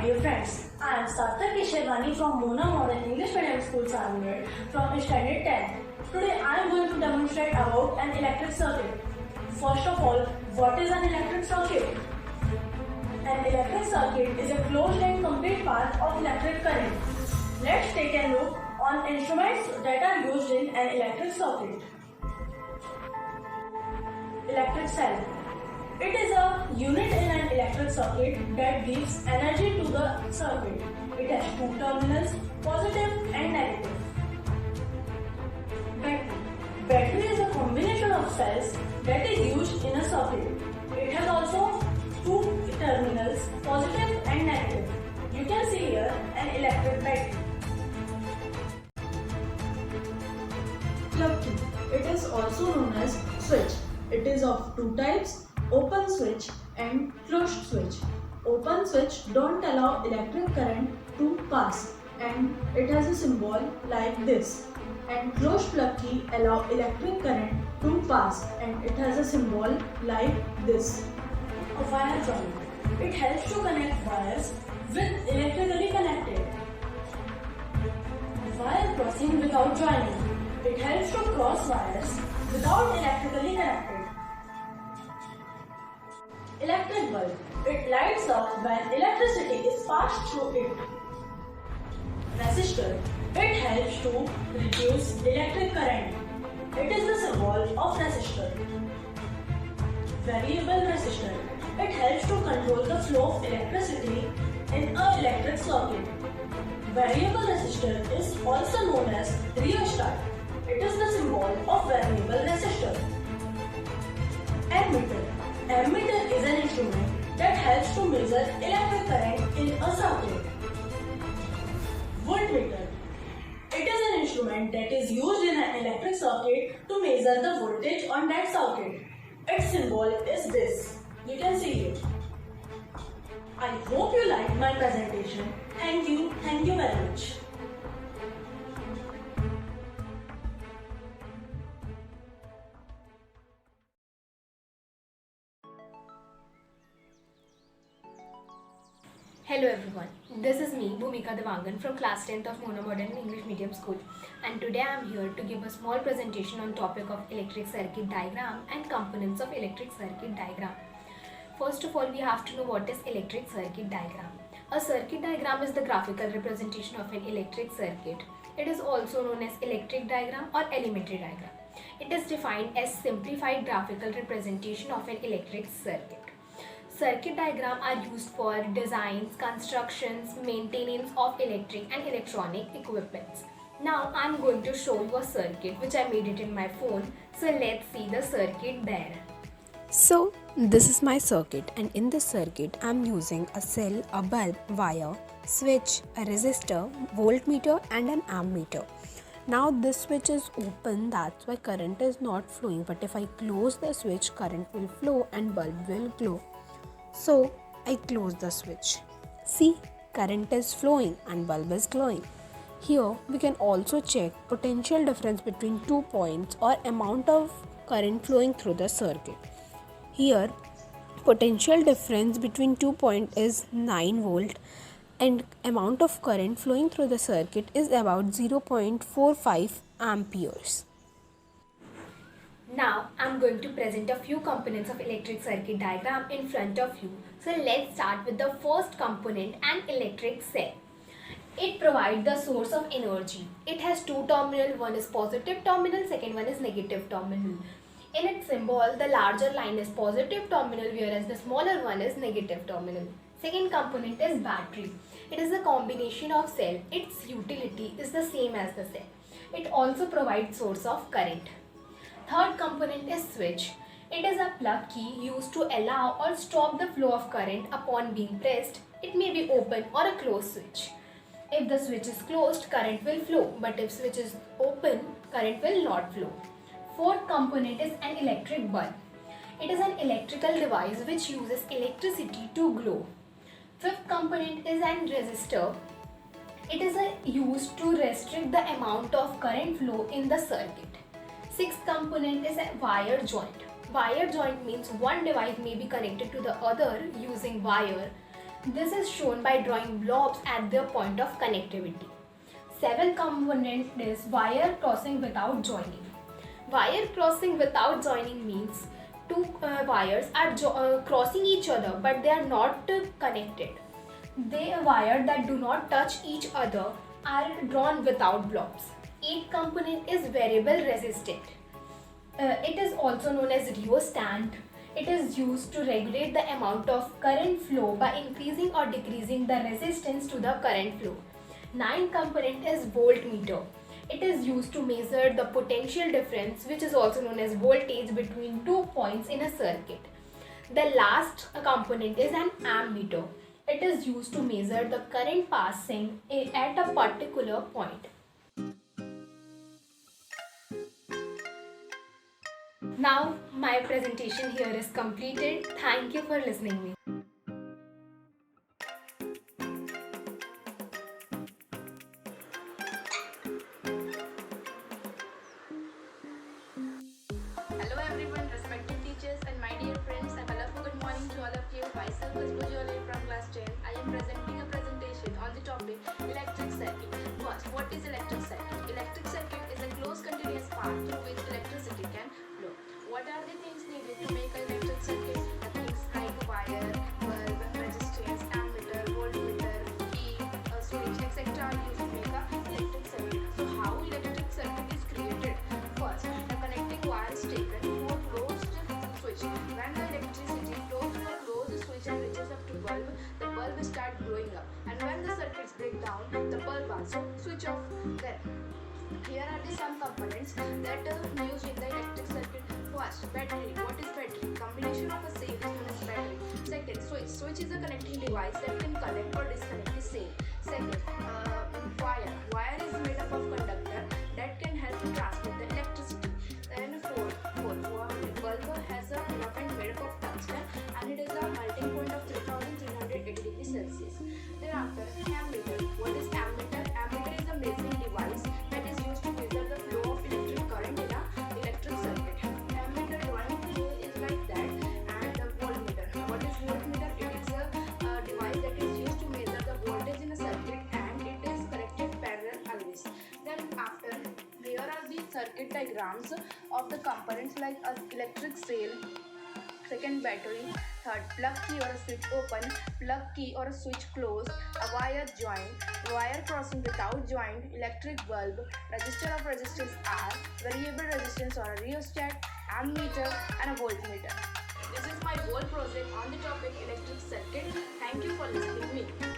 my dear friends. I am Sarthak Keshwani from Mona Modern English Medium School, Salwar from Standard 10. Today I am going to demonstrate about an electric circuit. First of all, what is an electric circuit? An electric circuit is a closed and complete path of electric current. Let's take a look on instruments that are used in an electric circuit. Electric cell. It is a unit in an electric circuit that gives energy to the circuit. It has two terminals, positive and negative. Battery. Battery is a combination of cells that is used in a circuit. It has also two terminals, positive and negative. You can see here an electric battery. Plug key. It is also known as switch. It is of two types, open switch and closed switch. Open switch don't allow electric current to pass and it has a symbol like this. And closed plug key allow electric current to pass and it has a symbol like this. A wire joint. It helps to connect wires with electrically connected. Wire crossing without joining. It helps to cross wires without electrically connected. Electric bulb. It lights up when electricity is passed through it. Resistor. It helps to reduce electric current. It is the symbol of resistor. Variable resistor. It helps to control the flow of electricity in an electric circuit. Variable resistor is also known as rheostat. It is the symbol of variable resistor. Ammeter. Ammeter is an instrument that helps to measure electric current in a circuit. Voltmeter. It is an instrument that is used in an electric circuit to measure the voltage on that circuit. Its symbol is this. You can see it. I hope you liked my presentation. Thank you very much. Hello everyone, this is me Bhumika Devangan from class 10th of Mona Modern English Medium School, and today I am here to give a small presentation on topic of electric circuit diagram and components of electric circuit diagram. First of all, we have to know what is electric circuit diagram. A circuit diagram is the graphical representation of an electric circuit. It is also known as electric diagram or elementary diagram. It is defined as simplified graphical representation of an electric circuit. Circuit diagrams are used for designs, constructions, maintenance of electric and electronic equipments. Now I am going to show you a circuit which I made it in my phone. So let's see the circuit there. So this is my circuit, and in this circuit I am using a cell, a bulb, wire, switch, a resistor, voltmeter and an ammeter. Now this switch is open, that's why current is not flowing, but if I close the switch, current will flow and bulb will glow. So I close the switch. See, current is flowing and bulb is glowing. Here we can also check potential difference between 2 points or amount of current flowing through the circuit. Here potential difference between 2 points is 9 volt and amount of current flowing through the circuit is about 0.45 amperes. Now I am going to present a few components of electric circuit diagram in front of you. So let's start with the first component, an electric cell. It provides the source of energy. It has two terminals, one is positive terminal, second one is negative terminal. In its symbol, the larger line is positive terminal whereas the smaller one is negative terminal. Second component is battery. It is a combination of cell. Its utility is the same as the cell. It also provides source of current. Third component is switch. It is a plug key used to allow or stop the flow of current upon being pressed. It may be open or a closed switch. If the switch is closed, current will flow, but if switch is open, current will not flow. Fourth component is an electric bulb. It is an electrical device which uses electricity to glow. Fifth component is an resistor. It is used to restrict the amount of current flow in the circuit. Sixth component is a wire joint. Wire joint means one device may be connected to the other using wire. This is shown by drawing blobs at their point of connectivity. Seventh component is wire crossing without joining. Wire crossing without joining means two wires are crossing each other but they are not connected. They wires that do not touch each other are drawn without blobs. Eighth component is variable resistant. It is also known as rheostat. It is used to regulate the amount of current flow by increasing or decreasing the resistance to the current flow. Ninth component is voltmeter. It is used to measure the potential difference, which is also known as voltage, between 2 points in a circuit. The last component is an ammeter. It is used to measure the current passing at a particular point. Now my presentation here is completed. Thank you for listening me. Hello everyone, respected teachers and my dear friends. A colorful good morning to all of you. Myself is Bujole from class 10. I am presenting a presentation on the topic electric circuit. First, what is electric circuit? Electric circuit is a closed continuous path through which electricity can flow. What are the things needed to make an electric circuit? The things like wire, bulb, resistance, ammeter, voltmeter, key, switch, etc. are used to make a electric circuit. So how electric circuit is created? First, the connecting wire is taken to a closed switch. When the electricity flows through a closed switch and reaches up to bulb, the bulb starts glowing up. And when the circuits break down, the bulb also switch off. Then, here are the some components that are used in the electric circuit. First, battery. What is battery? Combination of a cell is known as battery. Second, switch. Switch is a connecting device that can connect or disconnect the cell. Second, wire. Wire is made up of conductor that can help to transmit the electricity. Then fourth, bulb has a filament made up of tungsten and it is a melting point of 3380 degrees Celsius. Thereafter, ammeter. What is ammeter? Ammeter is a measuring device that is used to measure the flow of electric current in a electric circuit. Ammeter drawing here is like that. And the voltmeter. What is voltmeter? It is a device that is used to measure the voltage in a circuit and it is connected parallel always. Then after, here are the circuit diagrams of the components like a electric cell. Second, battery. Third, plug key or a switch open, plug key or a switch closed, a wire joint, wire crossing without joint, electric bulb, resistor of resistance R, variable resistance or a rheostat, ammeter and a voltmeter. This is my whole project on the topic